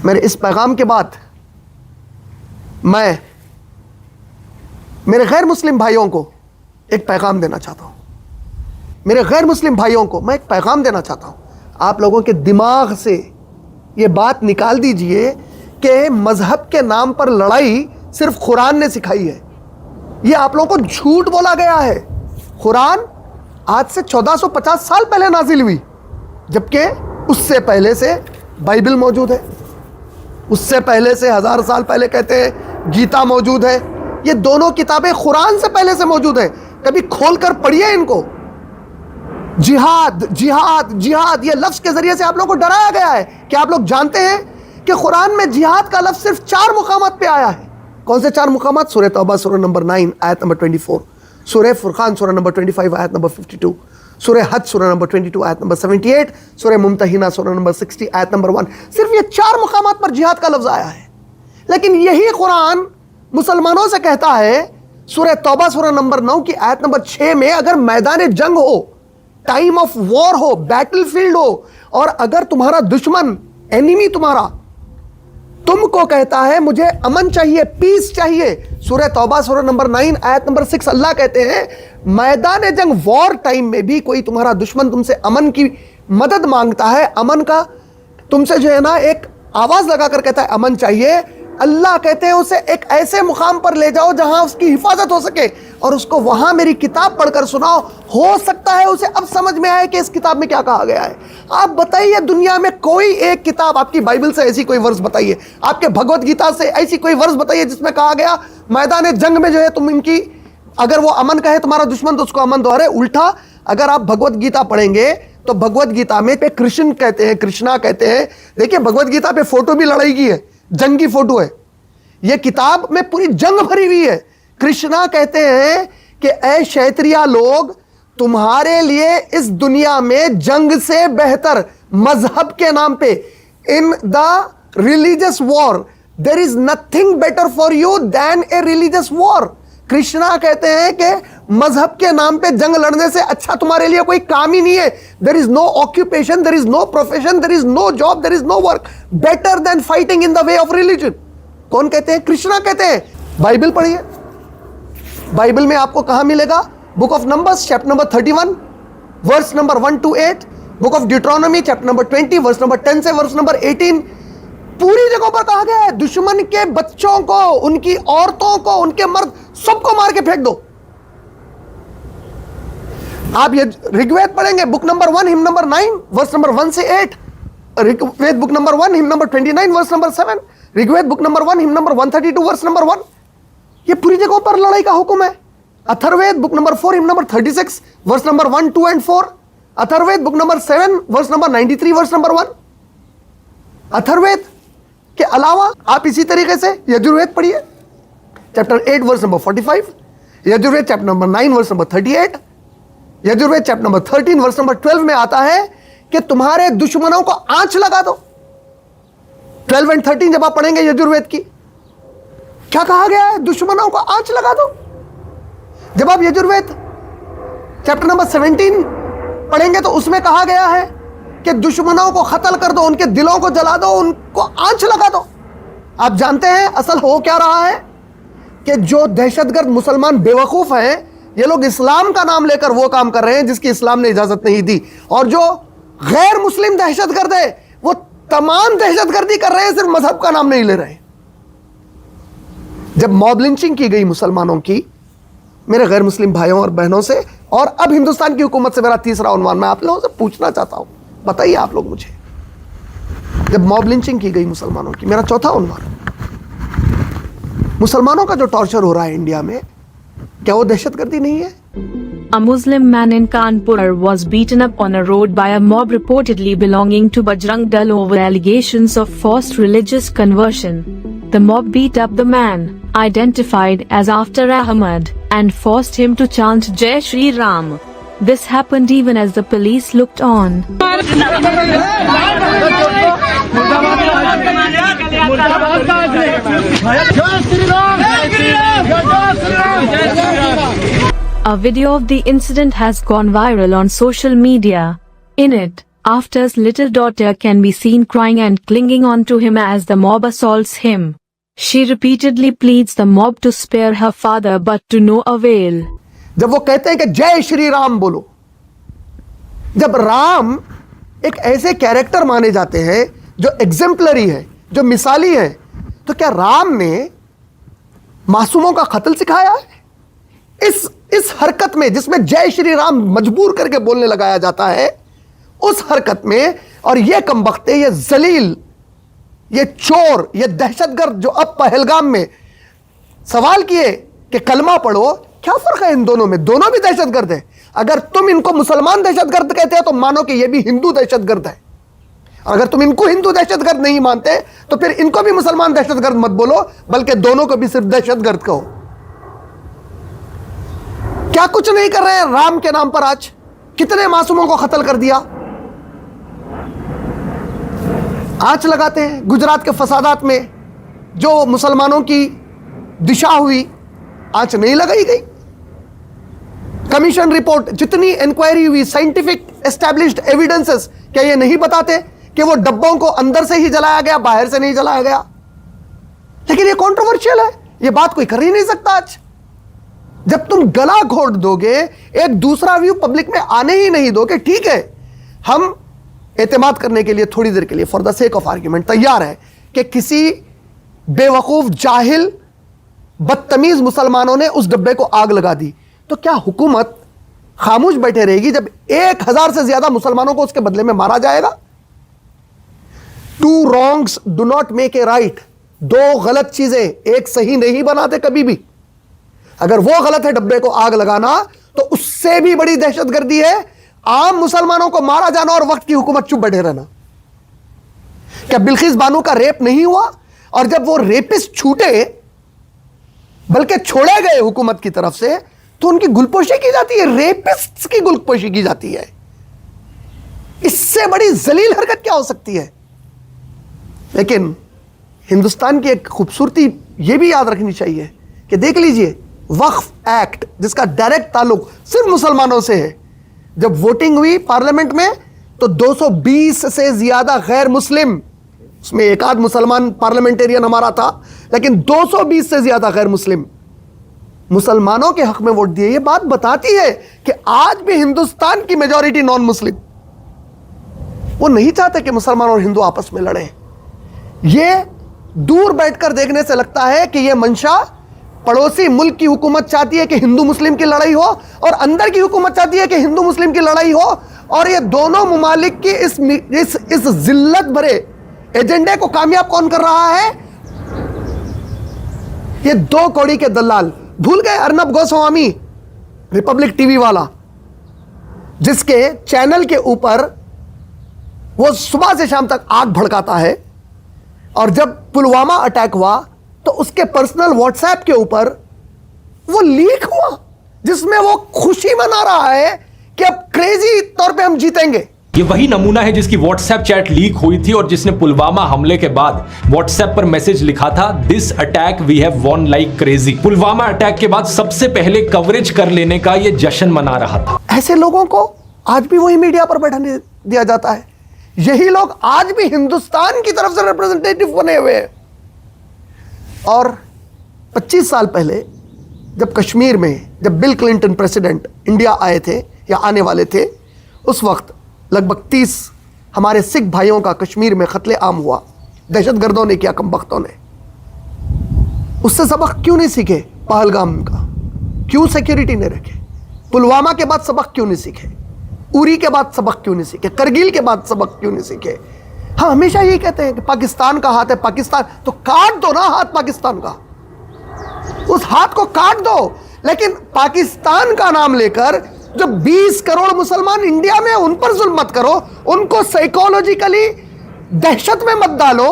मेरे इस पैगाम के बाद मैं मेरे गैर मुस्लिम भाइयों को एक पैगाम देना चाहता हूँ। मेरे गैर मुस्लिम भाइयों को मैं एक पैगाम देना चाहता हूँ। आप लोगों के दिमाग से ये बात निकाल दीजिए कि मजहब के नाम पर लड़ाई सिर्फ कुरान ने सिखाई है। ये आप लोगों को झूठ बोला गया है। कुरान आज से 1450 साल पहले नाजिल हुई, जबकि उससे पहले से बाइबल मौजूद है, उससे पहले से 1000 साल पहले कहते हैं गीता मौजूद है। ये दोनों किताबें कुरान से पहले से मौजूद है। कभी खोलकर पढ़िए इनको। जिहाद जिहाद जिहाद, ये लफ्ज के जरिए से आप लोगों को डराया गया है। क्या आप लोग जानते हैं कि कुरान में जिहाद का लफ्ज सिर्फ 4 मुकामात पे आया है? कौन से 4 मुकामात? सूरह तौबा सूरह नंबर 9 आयत नंबर 24, सूरह फुरकान सूरह नंबर 25 आयत नंबर 52, सूरह हज सूरह नंबर 22 आयत नंबर 78, सूरह मुमतहिना सूरह नंबर 60 आयत नंबर 1। सिर्फ ये 4 मुकामात पर जिहाद का लफ्ज आया है। लेकिन यही कुरान मुसलमानों से कहता है, सूरह तौबा सूरह नंबर 9 की आयत नंबर 6 में, अगर मैदान जंग हो, टाइम ऑफ वॉर हो, बैटलफील्ड हो, और अगर तुम्हारा दुश्मन, एनिमी तुम्हारा, तुमको कहता है मुझे अमन चाहिए, पीस चाहिए, सूरह तौबा सूरह नंबर 9 आयत नंबर 6 अल्लाह कहते हैं, मैदान जंग वॉर टाइम में भी कोई तुम्हारा दुश्मन तुमसे अमन की मदद मांगता है, अमन का तुमसे जो है ना एक आवाज लगाकर कहता है अमन चाहिए, अल्लाह कहते हैं उसे एक ऐसे मुकाम पर ले जाओ जहां उसकी हिफाजत हो सके और उसको वहां मेरी किताब पढ़कर सुनाओ। हो सकता है उसे अब समझ में आए कि इस किताब में क्या कहा गया है। आप बताइए, दुनिया में कोई एक किताब, आपकी बाइबल से ऐसी कोई वर्स बताइए, आपके भगवत गीता से ऐसी कोई वर्स बताइए जिसमें कहा गया मैदान जंग में जो है तुम इनकी, अगर वो अमन का है तुम्हारा दुश्मन तो उसको अमन दो। अरे उल्टा, अगर आप भगवत गीता पढ़ेंगे तो भगवत गीता में पे कृष्ण कहते हैं, कृष्णा कहते हैं। देखिए भगवत गीता पे फोटो भी लड़ाई की है, जंग की फोटो है। यह किताब में पूरी जंग भरी हुई है। कृष्णा कहते हैं कि ऐ क्षत्रिय लोग, तुम्हारे लिए इस दुनिया में जंग से बेहतर मजहब के नाम पे, in the religious war there is nothing better for you than a religious war. Krishna कहते हैं कि मजहब के नाम पे जंग लड़ने से अच्छा तुम्हारे लिए कोई काम ही नहीं है। There is no occupation, there is no profession, there is no job, there is no work better than fighting in the way of religion. कौन कहते हैं? कृष्णा कहते हैं। बाइबल पढ़िए, बाइबल में आपको कहां मिलेगा? Book of Numbers chapter number 31 verse number 1 to 8, book of Deuteronomy chapter number 20 verse number 10 से वर्स नंबर 18। पूरी जगहों पर कहा गया है दुश्मन के बच्चों को, उनकी औरतों को, उनके मर्द, सबको मार के फेंक दो। आप ये ऋग्वेद पढ़ेंगे, book number 1 hymn number 9 verse number 1 से 8, Rigveda book number 1 hymn number 29 verse number 7, Rigveda book number 1 hymn number 132 verse number 1। ये पूरी जगहों पर लड़ाई का हुक्म है। Atharvaveda book number 4 hymn number 36 verse number 1, 2 and 4, Atharvaveda book number 7 verse number 93 verse number 1। Atharvaveda के अलावा आप इसी तरीके से यजुर्वेद पढ़िए, chapter 8 verse number 45, Yajurveda chapter number 9 verse number 38, Yajurveda chapter number 13 verse number 12 में आता है कि तुम्हारे दुश्मनों को आंच लगा दो। 12 and 13 जब आप पढ़ेंगे यजुर्वेद की, क्या कहा गया है? दुश्मनों को आंच लगा दो। जब आप यजुर्वेद चैप्टर नंबर 17 पढ़ेंगे तो उसमें कहा गया है कि दुश्मनों को कत्ल कर दो, उनके दिलों को जला दो, उनको आंच लगा दो। आप जानते हैं असल हो क्या रहा है? कि जो दहशतगर्द मुसलमान बेवकूफ हैं, ये लोग इस्लाम का नाम लेकर वो काम कर रहे हैं जिसकी इस्लाम ने इजाजत नहीं दी, और जो गैर मुस्लिम दहशतगर्द है वो तमाम दहशतगर्दी कर रहे हैं, सिर्फ मजहब का नाम नहीं ले रहे। जब मॉब लिंचिंग की गई मुसलमानों की, मेरे गैर मुस्लिम भाइयों और बहनों से, और अब हिंदुस्तान की हुकूमत से मेरा तीसरा उन्वान मैं आप लोगों से पूछना चाहता हूं, बताइए आप लोग मुझे, जब मॉब लिंचिंग की गई मुसलमानों की, मेरा चौथा उन्वान, मुसलमानों का जो टॉर्चर हो रहा है इंडिया में, क्या वो दहशतगर्दी नहीं है? A Muslim man in Kanpur was beaten up on a road by a mob reportedly belonging to Bajrang Dal over allegations of forced religious conversion. The mob beat up the man, identified as After Ahmad, and forced him to chant Jai Shri Ram. This happened even as the police looked on. A video of the incident has gone viral on social media. In it, After's little daughter can be seen crying and clinging on to him as the mob assaults him. She repeatedly pleads the mob to spare her father but to no avail. जब वो कहते हैं कि जय श्री राम बोलो, जब राम एक ऐसे कैरेक्टर माने जाते हैं जो एग्जेम्पलरी है, जो मिसाली है, तो क्या राम ने मासूमों का कत्ल सिखाया है? इस हरकत में जिसमें जय श्री राम मजबूर करके बोलने लगाया जाता है, उस हरकत में, और ये कमबख्ते, ये जलील, ये चोर, ये दहशतगर्द जो अब पहलगाम में सवाल किए कि कलमा पढ़ो, क्या फर्क है इन दोनों में? दोनों भी दहशतगर्द है। अगर तुम इनको मुसलमान दहशतगर्द कहते हो तो मानो कि ये भी हिंदू दहशतगर्द है। अगर तुम इनको हिंदू दहशतगर्द नहीं मानते तो फिर इनको भी मुसलमान दहशतगर्द मत बोलो, बल्कि दोनों को भी सिर्फ दहशतगर्द कहो। क्या कुछ नहीं कर रहे हैं राम के नाम पर? आज कितने मासूमों को कत्ल कर दिया। आंच लगाते हैं गुजरात के फसादात में जो मुसलमानों की दिशा हुई, आंच नहीं लगाई गई। कमीशन रिपोर्ट, जितनी इंक्वायरी हुई, साइंटिफिक एस्टैब्लिश्ड एविडेंसेस, क्या ये नहीं बताते कि वो डब्बों को अंदर से ही जलाया गया, बाहर से नहीं जलाया गया? लेकिन ये कंट्रोवर्शियल है, ये बात कोई कर ही नहीं सकता। आज जब तुम गला घोट दोगे, एक दूसरा व्यू पब्लिक में आने ही नहीं दोगे, ठीक है, हम एतमाद करने के लिए थोड़ी देर के लिए for the sake of argument तैयार है कि किसी बेवकूफ, जाहिल, बदतमीज मुसलमानों ने उस डब्बे को आग लगा दी, तो क्या हुकूमत खामोश बैठे रहेगी जब 1000 से ज्यादा मुसलमानों को उसके बदले में मारा जाएगा? Two wrongs do not make a right. दो गलत चीजें एक सही नहीं बनाते कभी भी। अगर वो गलत है डब्बे को आग लगाना, तो उससे भी बड़ी दहशतगर्दी है आम मुसलमानों को मारा जाना और वक्त की हुकूमत चुप बैठे रहना। क्या बिल्किस बानो का रेप नहीं हुआ? और जब वो रेपिस्ट छूटे, बल्कि छोड़े गए हुकूमत की तरफ से, तो उनकी गुलपोशी की जाती है, रेपिस्ट की गुलपोशी की जाती है। इससे बड़ी जलील हरकत क्या हो सकती है? लेकिन हिंदुस्तान की एक खूबसूरती यह भी याद रखनी चाहिए कि देख लीजिए, वक्फ एक्ट जिसका डायरेक्ट ताल्लुक सिर्फ मुसलमानों से है, जब वोटिंग हुई पार्लियामेंट में तो 220 से ज्यादा गैर मुस्लिम, उसमें एक आध मुसलमान पार्लियामेंटेरियन हमारा था, लेकिन 220 से ज्यादा गैर मुस्लिम मुसलमानों के हक में वोट दिए। यह बात बताती है कि आज भी हिंदुस्तान की मेजॉरिटी नॉन मुस्लिम, वो नहीं चाहते कि मुसलमान और हिंदू आपस में लड़ें। यह दूर बैठकर देखने से लगता है कि यह मंशा पड़ोसी मुल्क की हुकूमत चाहती है कि हिंदू मुस्लिम की लड़ाई हो, और अंदर की हुकूमत चाहती है कि हिंदू मुस्लिम की लड़ाई हो, और ये दोनों मुमालिक की इस जिल्लत भरे एजेंडे को कामयाब कौन कर रहा है? ये दो कौड़ी के दलाल। भूल गए अर्नब गोस्वामी, रिपब्लिक टीवी वाला, जिसके चैनल के ऊपर वो सुबह से शाम तक आग भड़काता है, और जब पुलवामा अटैक हुआ तो उसके पर्सनल व्हाट्सएप के ऊपर वो लीक हुआ, जिसमें वो खुशी मना रहा है कि अब क्रेजी तौर पे हम जीतेंगे। ये वही नमूना है जिसकी व्हाट्सएप चैट लीक हुई थी और जिसने पुलवामा हमले के बाद व्हाट्सएप पर मैसेज लिखा था, this attack we have won like crazy. Pulwama attack के बाद सबसे पहले कवरेज कर लेने का ये जश्न मना रहा था। ऐसे लोगों को आज भी वही मीडिया पर बैठाने दिया जाता है। यही लोग आज भी हिंदुस्तान की तरफ से रिप्रेजेंटेटिव बने हुए हैं। और 25 साल पहले जब कश्मीर में, जब बिल क्लिंटन प्रेसिडेंट इंडिया आए थे या आने वाले थे, उस वक्त लगभग 30 हमारे सिख भाइयों का कश्मीर में कत्ले आम हुआ, दहशतगर्दों ने किया, कमबख्तों ने। उससे सबक क्यों नहीं सीखे? पहलगाम का क्यों सिक्योरिटी नहीं रखे? पुलवामा के बाद सबक क्यों नहीं सीखे? उरी के बाद सबक क्यों नहीं सीखे? करगिल के बाद सबक क्यों नहीं सीखे? हाँ, हमेशा यही कहते हैं कि पाकिस्तान का हाथ है, पाकिस्तान, तो काट दो ना हाथ पाकिस्तान का, उस हाथ को काट दो। लेकिन पाकिस्तान का नाम लेकर जो 20 करोड़ मुसलमान इंडिया में, उन पर जुल्म मत करो, उनको साइकोलॉजिकली दहशत में मत डालो,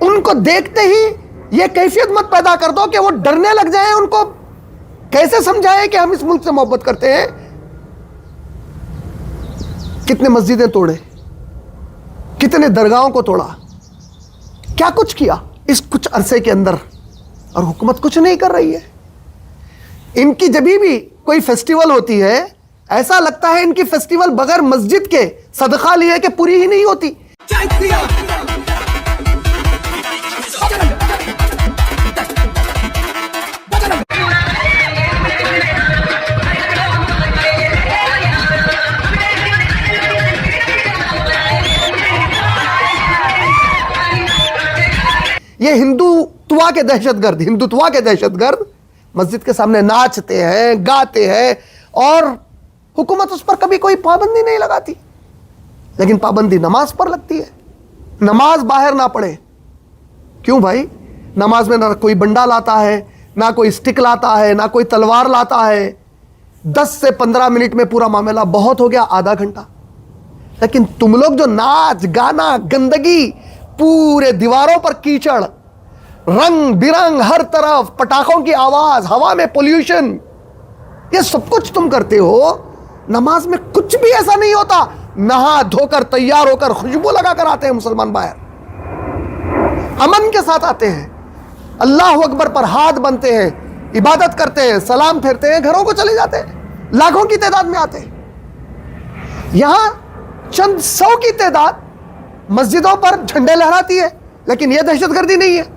उनको देखते ही यह कैफियत मत पैदा कर दो कि वो डरने लग जाए। उनको कैसे समझाएं कि हम इस मुल्क से मोहब्बत करते हैं? कितने मस्जिदें तोड़े, कितने दरगाहों को तोड़ा, क्या कुछ किया इस कुछ अरसे के अंदर, और हुकूमत कुछ नहीं कर रही है। इनकी जब भी कोई फेस्टिवल होती है ऐसा लगता है इनकी फेस्टिवल बगैर मस्जिद के सदका लिए के पूरी ही नहीं होती। ये हिंदुत्वा के दहशतगर्द मस्जिद के सामने नाचते हैं, गाते हैं और हुकूमत उस पर कभी कोई पाबंदी नहीं लगाती, लेकिन पाबंदी नमाज पर लगती है। नमाज बाहर ना पढ़े। क्यों भाई? नमाज में ना कोई बंडा लाता है, ना कोई स्टिक लाता है, ना कोई तलवार लाता है। 10 से 15 मिनट में पूरा मामला, बहुत हो गया आधा घंटा। लेकिन तुम लोग जो नाच गाना, गंदगी, पूरे दीवारों पर कीचड़, रंग बिरंग, हर तरफ पटाखों की आवाज, हवा में पोल्यूशन, ये सब कुछ तुम करते हो। नमाज में कुछ भी ऐसा नहीं होता। नहा धोकर तैयार होकर खुशबू लगाकर आते हैं मुसलमान बाहर, अमन के साथ आते हैं, अल्लाह अकबर पर हाथ बनते हैं, इबादत करते हैं, सलाम फेरते हैं, घरों को चले जाते हैं। लाखों की तादाद में आते हैं। यहां चंद 100 की तादाद मस्जिदों पर झंडे लहराती है, लेकिन यह दहशतगर्दी नहीं है।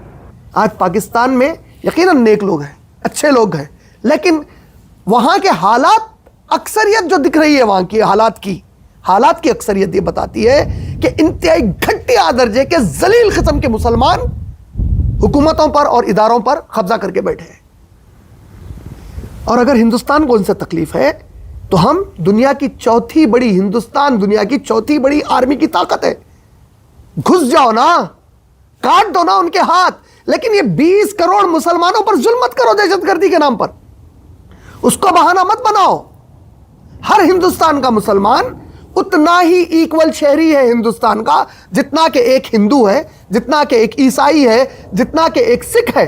आज पाकिस्तान में यकीनन नेक लोग हैं, अच्छे लोग हैं, लेकिन वहां के हालात, अक्सरियत जो दिख रही है वहां की हालात की अक्सरियत ये बताती है कि इंतहाई घटिया दर्जे के जलील किस्म के मुसलमान हुकूमतों पर और इदारों पर कब्जा करके बैठे हैं। और अगर हिंदुस्तान को उनसे तकलीफ है तो हम दुनिया की चौथी बड़ी आर्मी की ताकत है। घुस जाओ ना, काट दो ना उनके हाथ, लेकिन ये 20 करोड़ मुसलमानों पर जुल्म मत करो दहशतगर्दी के नाम पर। उसको बहाना मत बनाओ। हर हिंदुस्तान का मुसलमान उतना ही इक्वल शहरी है हिंदुस्तान का, जितना कि एक हिंदू है, जितना कि एक ईसाई है, जितना कि एक सिख है।